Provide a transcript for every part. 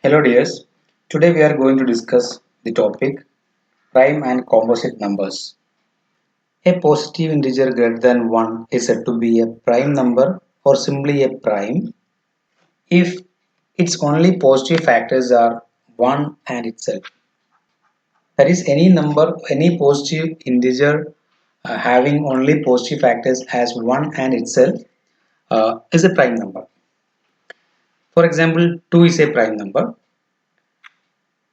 Hello dears, today we are going to discuss the topic prime and composite numbers. A positive integer greater than 1 is said to be a prime number or simply a prime if its only positive factors are 1 and itself. That is, any number, any positive integer having only positive factors as 1 and itself is a prime number. For example, 2 is a prime number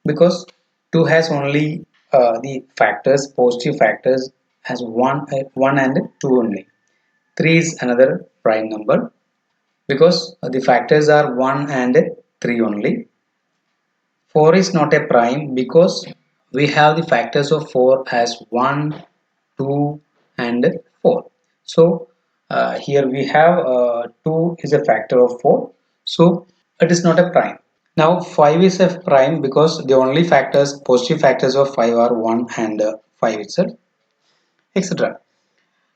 because 2 has only the factors, positive factors as 1 and 2 only. 3 is another prime number because the factors are 1 and 3 only. 4 is not a prime because we have the factors of 4 as 1, 2 and 4. So here we have 2 is a factor of 4. So it is not a prime. Now 5 is a prime because the only factors, positive factors of 5 are 1 and 5 itself, etc.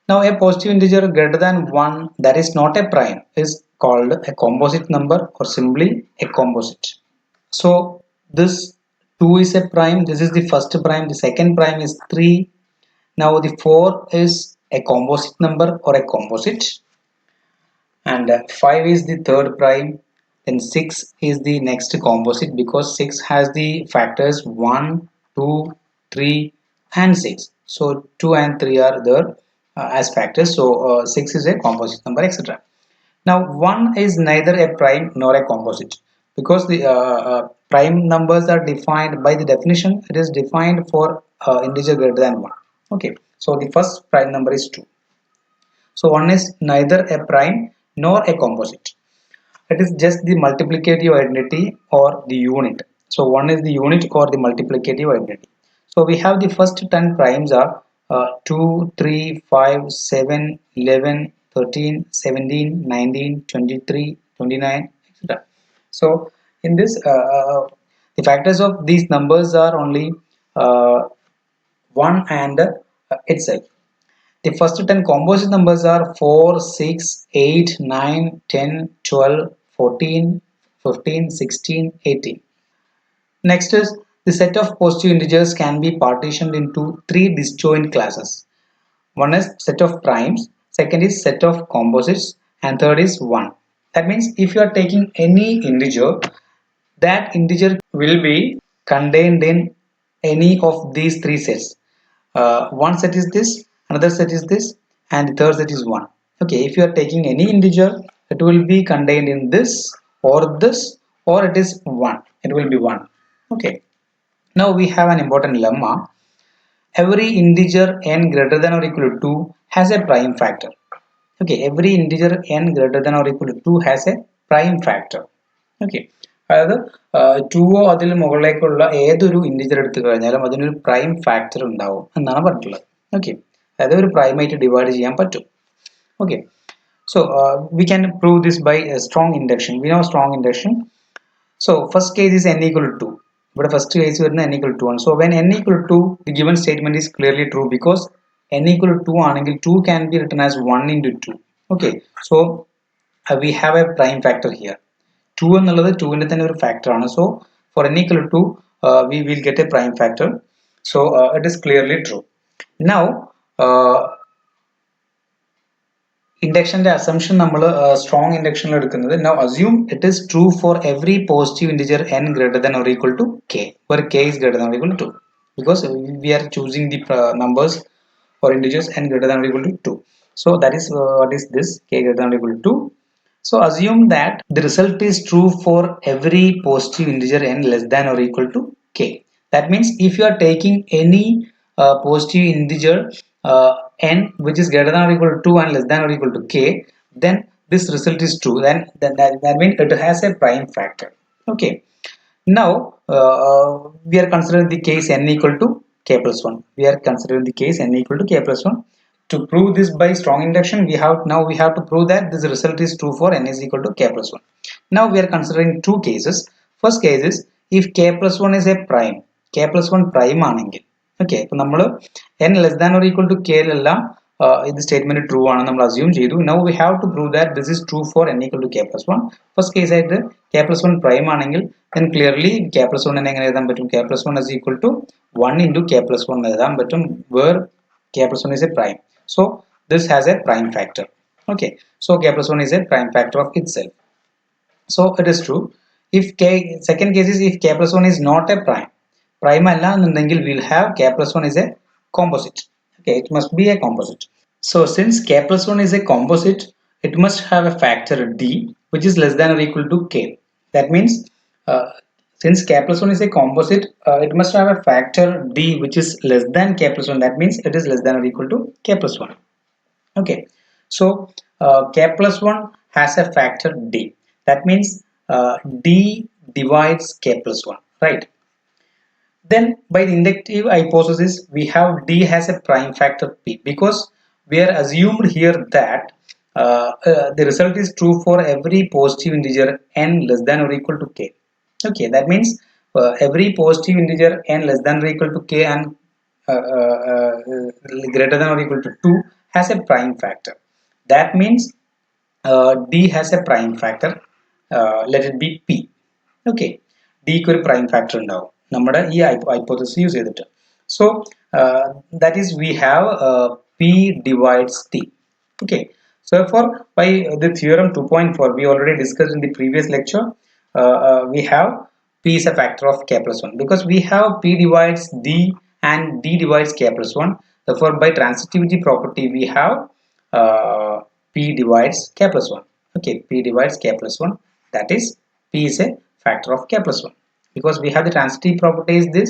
Now a positive integer greater than 1 that is not a prime is called a composite number or simply a composite. So this 2 is a prime, this is the first prime, the second prime is 3. Now the 4 is a composite number or a composite, and 5 is the third prime. Then 6 is the next composite because 6 has the factors 1, 2, 3 and 6. So 2 and 3 are there as factors. So 6 is a composite number, etc. Now 1 is neither a prime nor a composite because the prime numbers are defined by the definition. It is defined for integer greater than 1. Okay, so the first prime number is 2. So 1 is neither a prime nor a composite. It is just the multiplicative identity or the unit. So 1 is the unit or the multiplicative identity. So we have the first 10 primes are 2, 3, 5, 7, 11, 13, 17, 19, 23, 29, etc. So in this the factors of these numbers are only 1 and itself. The first 10 composite numbers are 4, 6, 8, 9, 10, 12, 14, 15, 16, 18. Next is the set of positive integers can be partitioned into three disjoint classes. One is set of primes, second is set of composites, and third is 1. That means if you are taking any integer, that integer will be contained in any of these three sets. One set is this, another set is this, and the third set is 1. Okay, if you are taking any integer, it will be contained in this, or it is 1. It will be 1. Okay, now we have an important lemma. Every integer n greater than or equal to 2 has a prime factor. Okay, every integer n greater than or equal to 2 has a prime factor. Okay, അതായത് 2ഓ അതിൽ മുകളിലേക്കുള്ള ഏതൊരു integer എടുത്തു കഴിഞ്ഞാലും അതിനൊരു prime factor ഉണ്ടാവും എന്നാണ് പറഞ്ഞിട്ടുള്ളത്. ഓക്കെ, അതായത് ഒരു പ്രൈമായിട്ട് ഡിവൈഡ് ചെയ്യാൻ പറ്റും. Okay, so we can prove this by a strong induction. We know strong induction. So first case is n equal to 2. But first case വരുന്ന n equal to 1. So when n equal to 2, the given statement is clearly true because n equal to 2 ആണെങ്കിൽ 2 can be written as 1 into 2. Okay, so we have a prime factor here. 2 എന്നുള്ളത് 2ന്റെ തന്നെ ഒരു factor ആണ്. So for n equal to 2 we will get a prime factor. So it is clearly true. Now ഇൻഡക്ഷന്റെ assumption നമ്മൾ strong ഇൻഡക്ഷനിൽ എടുക്കുന്നത്. Now assume it is true for every positive integer n greater than or equal to k, where k is greater than or equal to 2, because we are choosing the numbers or integers n greater than or equal to 2. So that is what is this k greater than or equal to 2. So assume that the result is true for every positive integer n less than or equal to k. That means if you are taking any positive integer n which is greater than or equal to 2 and less than or equal to k, then this result is true. Then that means it has a prime factor. Okay. Now we are considering the case n equal to k plus 1. We are considering the case n equal to k plus 1. To prove this by strong induction, we have to prove that this result is true for n is equal to k plus 1. Now we are considering two cases. First case is if k plus 1 is a prime, k plus 1 prime ആണെങ്കിൽ. Okay, അപ്പോൾ നമ്മൾ n less than or equal to k ലെല്ലാം the statement true ആണെന്ന് നമ്മൾ assume ചെയ്തു. Now we have to prove that this is true for n equal to k plus 1. First case ആയിട്ട് k plus 1 prime ആണെങ്കിൽ then clearly k plus 1 എങ്ങനെ എഴുതാൻ പറ്റും? K plus 1 is equal to 1 into k plus 1 എഴുതാൻ പറ്റും where k plus 1 is a prime. So this has a prime factor. Okay, so k plus 1 is a prime factor of itself. So it is true. If k, second case is if k plus 1 is not a prime അല്ല എന്നുണ്ടെങ്കിൽ we'll have k plus 1 is a composite. Okay, it must be a composite. So since k plus 1 is a composite, it must have a factor d which is less than or equal to k. That means uh, since k plus 1 is a composite, it must have a factor d which is less than k plus 1. That means it is less than or equal to k plus 1. Okay, so k plus 1 has a factor d. That means d divides k plus 1, right? Then by the inductive hypothesis we have d has a prime factor p because we are assumed here that the result is true for every positive integer n less than or equal to k. Okay, that means every positive integer n less than or equal to k and greater than or equal to 2 has a prime factor. That means d has a prime factor. Let it be p. Okay, d ക്ക് ഒരു prime factor ഉണ്ടാവും നമ്മുടെ ഈ hypothesis use ചെയ്തിട്ട്. So that is we have p divides t. Okay, so therefore by the theorem 2.4 we already discussed in the previous lecture, we have p is a factor of k plus 1 because we have p divides d and d divides k plus 1. Therefore by transitivity property we have p divides k plus 1. Okay, p divides k plus 1, that is p is a factor of k plus 1 because we have the transitive property is this,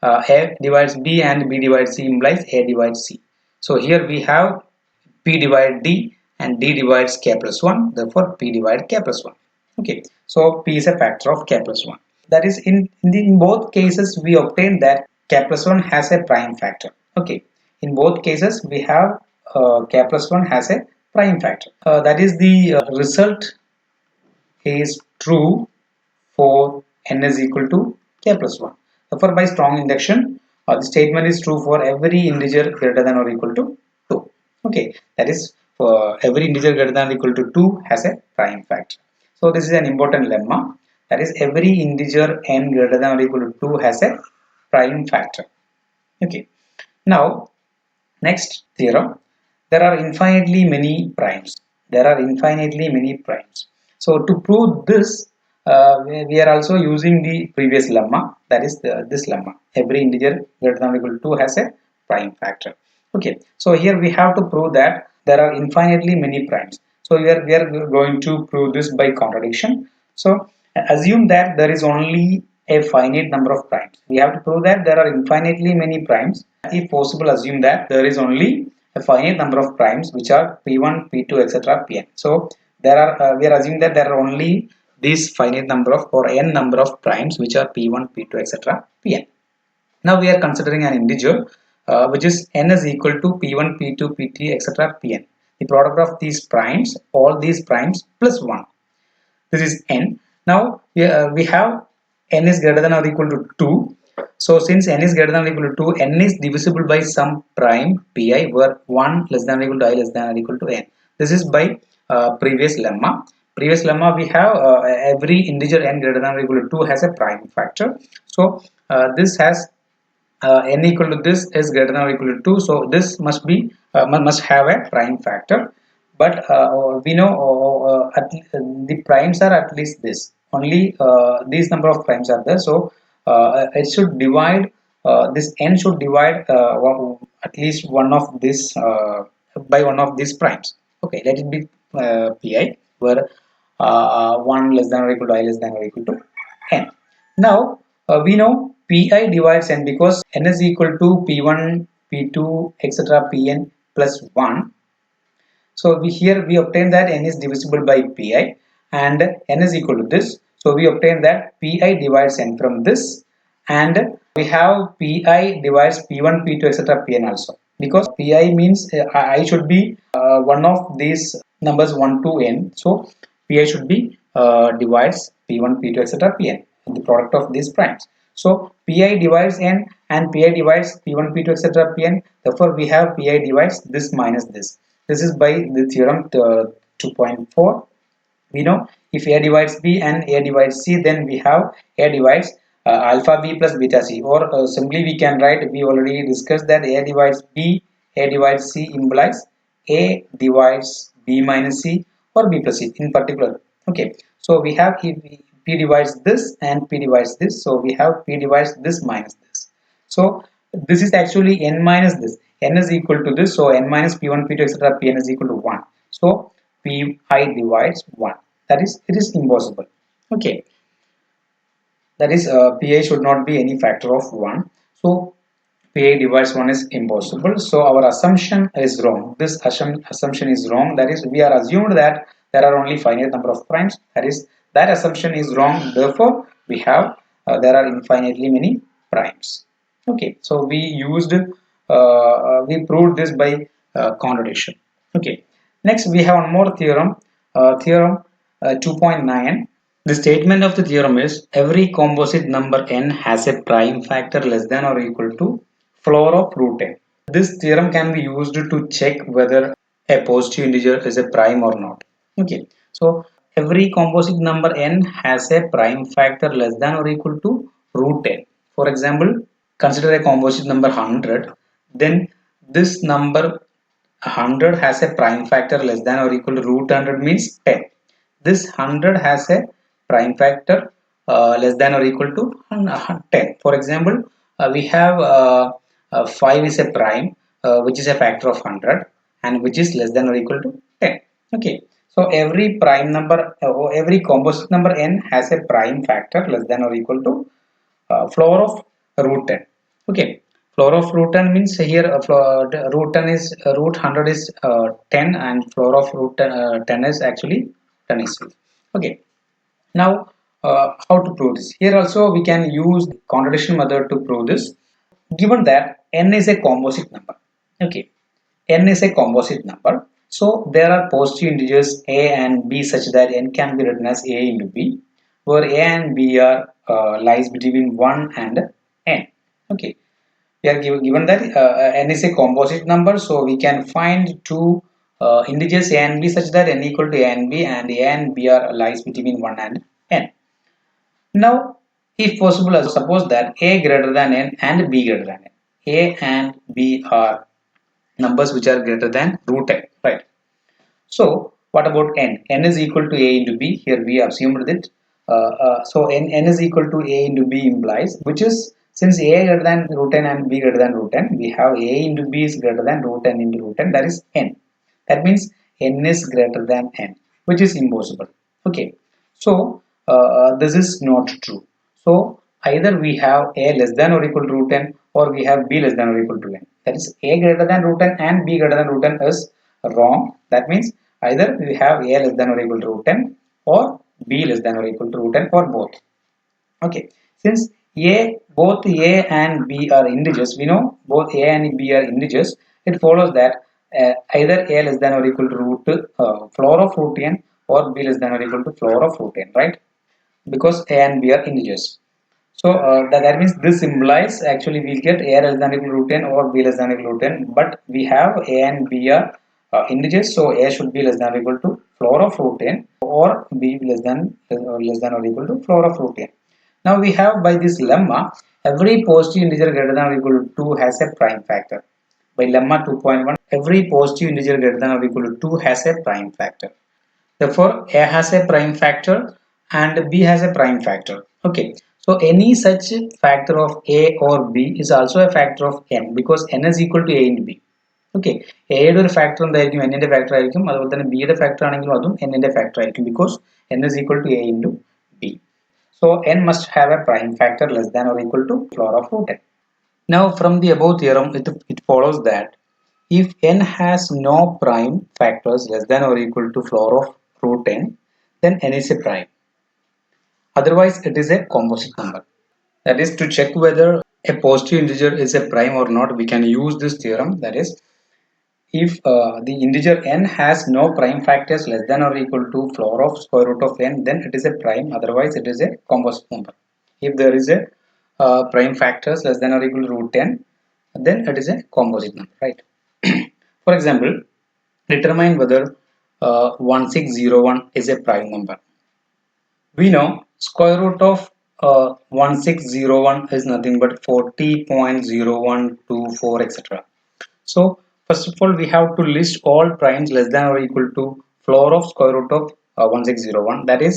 a divides b and b divides c implies a divides c. So here we have p divide d and d divides k plus 1, therefore p divide k plus 1. Okay, so p is a factor of k plus 1. That is in both cases we obtain that k plus 1 has a prime factor. Okay, in both cases we have k plus 1 has a prime factor. That is the result is true for n is equal to k plus 1. Therefore by strong induction the statement is true for every integer greater than or equal to 2. Okay, that is for every integer greater than or equal to 2 has a prime factor. So this is an important lemma, that is every integer n greater than or equal to 2 has a prime factor. Okay, now next theorem, there are infinitely many primes. There are infinitely many primes. So to prove this, we are also using the previous lemma, that is this lemma. Every integer greater than or equal to 2 has a prime factor. Okay, so here we have to prove that there are infinitely many primes. So we are going to prove this by contradiction. So assume that there is only a finite number of primes. We have to prove that there are infinitely many primes. If possible, assume that there is only a finite number of primes which are p1, p2, etc. pn. So there are we are assuming that there are only this finite number of or n number of primes which are p1, p2, etc. pn. Now we are considering an integer which is n is equal to p1, p2, p3, etc. pn. The product of these primes, all these primes plus 1. This is n. Now we have n is greater than or equal to 2. So since n is greater than or equal to 2, n is divisible by some prime pi where 1 less than or equal to I less than or equal to n. This is by previous lemma. Previous lemma we have every integer n greater than or equal to 2 has a prime factor. So this has n equal to this is greater than or equal to 2. So this must be must have a prime factor. But we know the primes are at least this. Only these number of primes are there. So it should divide this n should divide at least one of this by one of these primes. Okay, let it be pi where 1 less than or equal to I less than or equal to n. Now we know pi divides n because n is equal to p1, p2, etc. pn plus 1. So here we obtain that n is divisible by pi and n is equal to this. So we obtain that pi divides n from this, and we have pi divides p1, p2, etc. pn also because pi means I should be one of these numbers 1 to n. So pi should be divides p1, p2, etc. pn, the product of these primes. So pi divides n and pi divides p1 p2 etc pn. Therefore we have pi divides this minus this. This is by the theorem 2.4. We know if a divides b and a divides c, then we have a divides alpha b plus beta c, or simply we can write, we already discussed that a divides b, a divides c implies a divides b minus c or b plus c in particular. Okay, so we have if p divides this and p divides this, so we have p divides this minus this. So this is actually n minus this. N is equal to this, so n minus p1 p2 etc pn is equal to 1. So pi divides 1. That is, it is impossible. Okay, that is pi should not be any factor of 1. So pi divides 1 is impossible. So our assumption is wrong. This assumption is wrong. That is, we are assumed that there are only finite number of primes. That is, that assumption is wrong. Therefore, we have there are infinitely many primes. Okay, so we proved this by contradiction. Okay, next we have one more theorem, theorem 2.9. The statement of the theorem is every composite number n has a prime factor less than or equal to floor of root n. This theorem can be used to check whether a positive integer is a prime or not. Okay, so every composite number n has a prime factor less than or equal to root n. For example, consider a composite number 100, then this number 100 has a prime factor less than or equal to root 100 means 10. This 100 has a prime factor less than or equal to 10. For example, we have 5 is a prime which is a factor of 100 and which is less than or equal to 10. Okay, so every prime number every composite number n has a prime factor less than or equal to floor of root 10. Okay, floor of root 10 means here root 10 is root 100 is 10 and floor of root 10, 10 is actually 10 itself. Okay, now how to prove this? Here also we can use contradiction method to prove this. Given that n is a composite number, okay, n is a composite number, so there are positive integers a and b such that n can be written as a into b, where a and b are lies between 1 and n. Okay, we are given that n is a composite number, so we can find two integers a and b such that n equal to a and a and b are lies between 1 and n. Now, if possible, suppose that a greater than n and b greater than n. A and b are numbers which are greater than root n, right? So, what about n? N is equal to a into b. Here we assumed that. So, n is equal to a into b implies, which is since a greater than root n and b greater than root n, we have a into b is greater than root n into root n, that is n. That means n is greater than n, which is impossible. Okay, so this is not true. So either we have a less than or equal to root n, or we have b less than or equal to n. That is, a greater than root n and b greater than root n is wrong. That means either we have a less than or equal to root n, or b less than or equal to root n, or both. Okay, since both a and b are integers, we know both a and b are integers. It follows that either a less than or equal to root floor of root n, or b less than or equal to floor of root n, right? Because a and b are integers. So that means this implies actually we get a less than or equal to root n or b less than or equal to root n, but we have a and b are integers, so a should be less than or equal to floor of root n, or b less than or equal to floor of root n. Now we have, by this lemma, every positive integer greater than or equal to 2 has a prime factor. By lemma 2.1, every positive integer greater than or equal to 2 has a prime factor. Therefore, a has a prime factor and b has a prime factor. Okay, so any such factor of a or b is also a factor of n, because n is equal to a into b. Okay, എയുടെ ഒരു factor എന്തായിരിക്കും, n ന്റെ factor ആയിരിക്കും. അതുപോലെ തന്നെ ബിയുടെ factor ആണെങ്കിലും അതും n ന്റെ ഫാക്ടർ ആയിരിക്കും, because n is equal to a into b. So n must have a prime factor less than or equal to floor of root n. Now from the above theorem, it follows that if n has no prime factors less than or equal to floor of root n, then n is a prime. Otherwise, it is a composite number. That is, to check whether a positive integer is a prime or not, we can use this theorem. That is, if the integer n has no prime factors less than or equal to floor of square root of n, then it is a prime. Otherwise, it is a composite number. If there is a prime factors less than or equal to root 10, then it is a composite number, right? For example, determine whether 1601 is a prime number. We know square root of 1601 is nothing but 40.0124, etc. So first of all, we have to list all primes less than or equal to floor of square root of 1601. That is,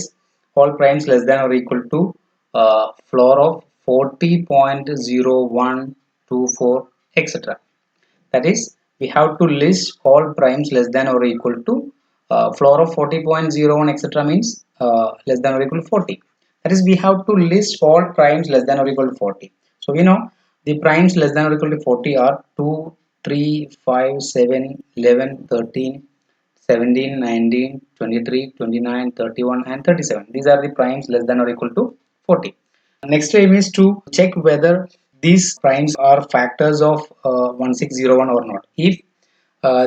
all primes less than or equal to floor of 40.0124, etc. That is, we have to list all primes less than or equal to floor of 40.01, etc. means less than or equal to 40. That is, we have to list all primes less than or equal to 40. So we know the primes less than or equal to 40 are 2, 3, 5, 7, 11, 13, 17, 19, 23, 29, 31, and 37. These are the primes less than or equal to 40. Next aim is to check whether these primes are factors of 1601 or not. If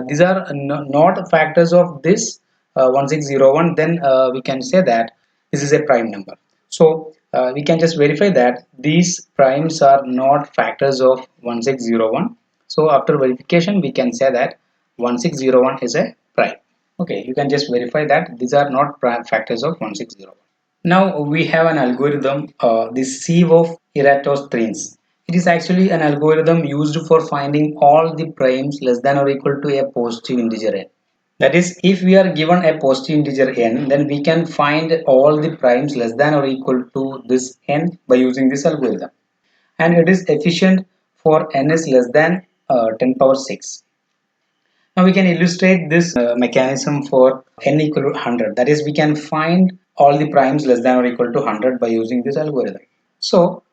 these are not factors of this 1601, then we can say that this is a prime number. So we can just verify that these primes are not factors of 1601. So after verification, we can say that 1601 is a prime. Okay, you can just verify that these are not prime factors of 1601. Now we have an algorithm, the sieve of Eratosthenes. It is actually an algorithm used for finding all the primes less than or equal to a positive integer n. That is, if we are given a positive integer n, then we can find all the primes less than or equal to this n by using this algorithm. And it is efficient for n is less than 10 power 6. Now we can illustrate this mechanism for n equal to 100. That is, we can find all the primes less than or equal to 100 by using this algorithm. So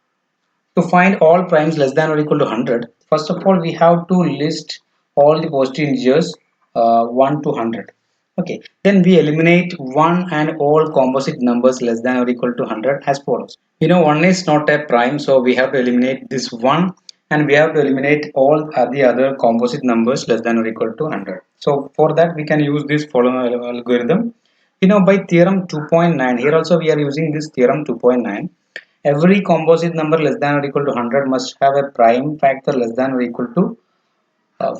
to find all primes less than or equal to 100, first of all, we have to list all the positive integers 1 to 100. Okay, then we eliminate 1 and all composite numbers less than or equal to 100 as follows. You know, 1 is not a prime, so we have to eliminate this 1, and we have to eliminate all the other composite numbers less than or equal to 100. So for that, we can use this following algorithm. You know, by theorem 2.9, here also we are using this theorem 2.9. Every composite number less than or equal to 100 must have a prime factor less than or equal to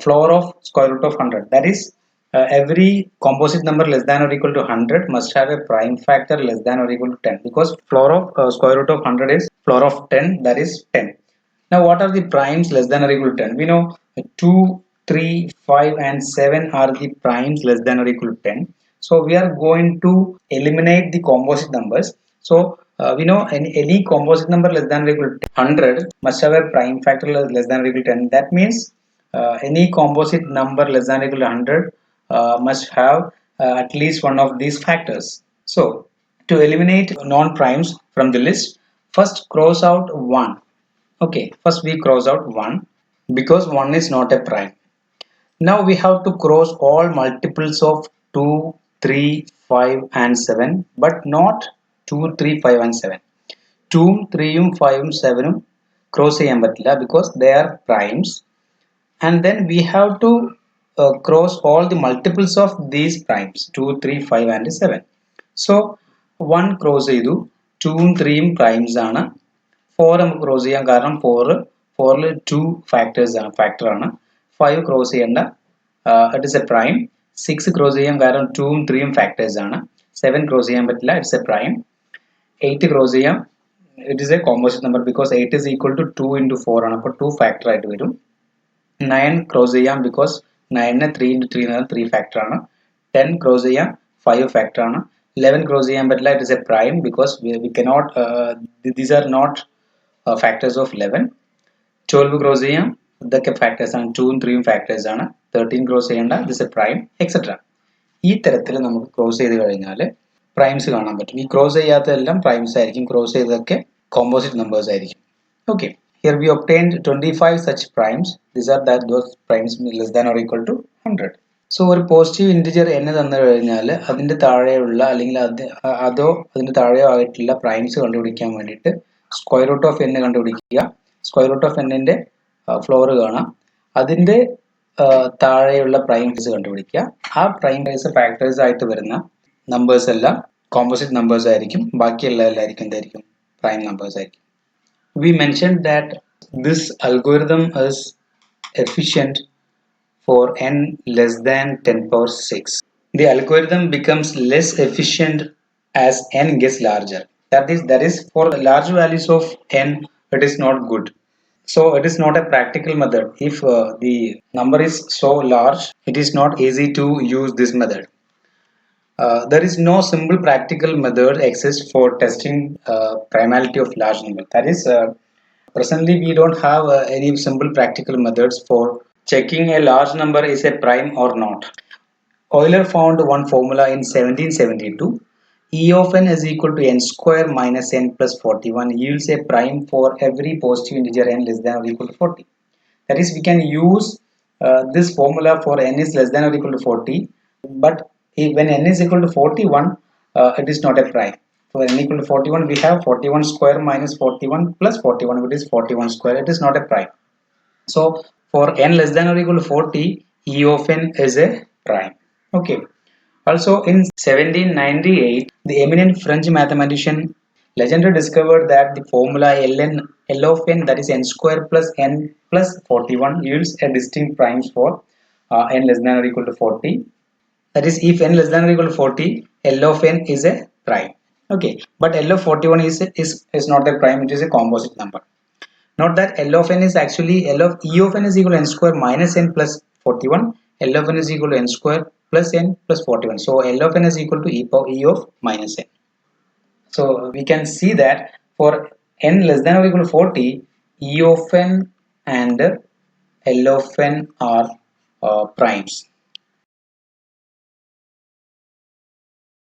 floor of square root of 100. That is, every composite number less than or equal to 100 must have a prime factor less than or equal to 10, because floor of square root of 100 is floor of 10, that is 10. Now what are the primes less than or equal to 10? We know 2, 3, 5 and 7 are the primes less than or equal to 10. So we are going to eliminate the composite numbers. So we know any composite number less than or equal to 100 must have a prime factor less than or equal to 10. That means any composite number less than or equal to 100 must have at least one of these factors. So to eliminate non-primes from the list, first cross out 1. Okay, first we cross out 1 because 1 is not a prime. Now we have to cross all multiples of 2, 3, 5 and 7, but not 2, 3, 5 and 7. 2, 3, 5, 7 cross ചെയ്യാൻ പറ്റില്ല because they are primes, and then we have to cross all the multiples of these primes 2, 3, 5 and 7. So 1 cross ചെയ്തു, 2 ഉം 3 ഉം primes ആണ്. 4 നമുക്ക് cross ചെയ്യാം കാരണം 4ൽ 2 factor ആണ്. 5 ക്രോസ് ചെയ്യേണ്ട, it is A prime. 6 cross ചെയ്യാം കാരണം 2 ഉം 3 ഉം ഫാക്ടേഴ്സ് ആണ്. 7 ക്രോസ് ചെയ്യാൻ പറ്റില്ല, ഇറ്റ്സ് എ പ്രൈം. 8 ക്രോസ് ചെയ്യാം, it is A composite number because 8 is equal to 2 into 4 ആണ്, അപ്പോൾ 2 ഫാക്ടർ ആയിട്ട് വരും. 9 ക്രോസ് ചെയ്യാം ബിക്കോസ് 9നെ 3 into 3 എന്ന് 3 ഫാക്ടർ ആണ്. 10 ക്രോസ് ചെയ്യാം, 5 ഫാക്ടർ ആണ്. 11 ക്രോസ് ചെയ്യാൻ പറ്റില്ല, it is A prime because we cannot these are not factors of 11. 12 cross ചെയ്യാം, ഇതൊക്കെ ഫാക്ടേഴ്സ് ആണ്, 2 ഉം 3 ഉം ഫാക്ടേഴ്സ് ആണ്. 13 ക്രോസ് ചെയ്യേണ്ട, ദിസ് എ പ്രൈം, എക്സെട്ര. ഈ തരത്തിൽ നമുക്ക് ക്രോസ് ചെയ്ത് കഴിഞ്ഞാൽ പ്രൈംസ് കാണാൻ പറ്റും. ഈ ക്രോസ് ചെയ്യാത്തതെല്ലാം പ്രൈംസ് ആയിരിക്കും, ക്രോസ് ചെയ്തതൊക്കെ കോമ്പോസിറ്റ് നമ്പേഴ്സ് ആയിരിക്കും. Okay, here we obtained 25 such primes. These are those primes less than or equal to 100. So ഒരു പോസിറ്റീവ് ഇൻറ്റിജർ n തന്നു കഴിഞ്ഞാൽ അതിൻ്റെ താഴെയുള്ള അല്ലെങ്കിൽ അതോ അതിൻ്റെ താഴെയോ ആയിട്ടുള്ള പ്രൈംസ് കണ്ടുപിടിക്കാൻ വേണ്ടിയിട്ട് സ്ക്വയർ റൂട്ട് ഓഫ് n കണ്ടുപിടിക്കുക. സ്ക്വയർ റൂട്ട് ഓഫ് n-ന്റെ ഫ്ലോർ കാണാം, അതിൻ്റെ താഴെയുള്ള പ്രൈംസ് കണ്ടുപിടിക്കുക. ആ പ്രൈംസ് ഫാക്ടേഴ്സ് ആയിട്ട് വരുന്ന നമ്പേഴ്സ് എല്ലാം കോമ്പോസിറ്റ് നമ്പേഴ്സ് ആയിരിക്കും, ബാക്കിയുള്ള എല്ലായിരിക്കും എന്തായിരിക്കും, പ്രൈം നമ്പേഴ്സ് ആയിരിക്കും. We mentioned that this algorithm is efficient for n less than 10 power 6. The algorithm becomes less efficient as n gets larger. That is for large values of n, it is not good. So it is not a practical method. If the number is so large, it is not easy to use this method. There is no simple practical method exists for testing primality of large number. That is, presently we don't have any simple practical methods for checking a large number is a prime or not. Euler found one formula in 1772. E of n is equal to n square minus n plus 41 yields a prime for every positive integer n less than or equal to 40. That is, we can use this formula for n is less than or equal to 40, but when n is equal to 41, it is not a prime. For n equal to 41, we have 41 square minus 41 plus 41, which is 41 square. It is not a prime. So for n less than or equal to 40, E of n is a prime. Okay. Also in 1798, the eminent French mathematician Legendre discovered that the formula L of n, that is n square plus n plus 41, yields a distinct primes for n less than or equal to 40. That is, if n less than or equal to 40, L of n is a prime. Okay, but L of 41 is not a prime, it is a composite number. Note that L of n is actually L of E of n is equal to n square minus n plus 41. L of n is equal to n square plus n plus 41. So L of n is equal to E of minus n. So we can see that for n less than or equal to 40, E of n and L of n are primes.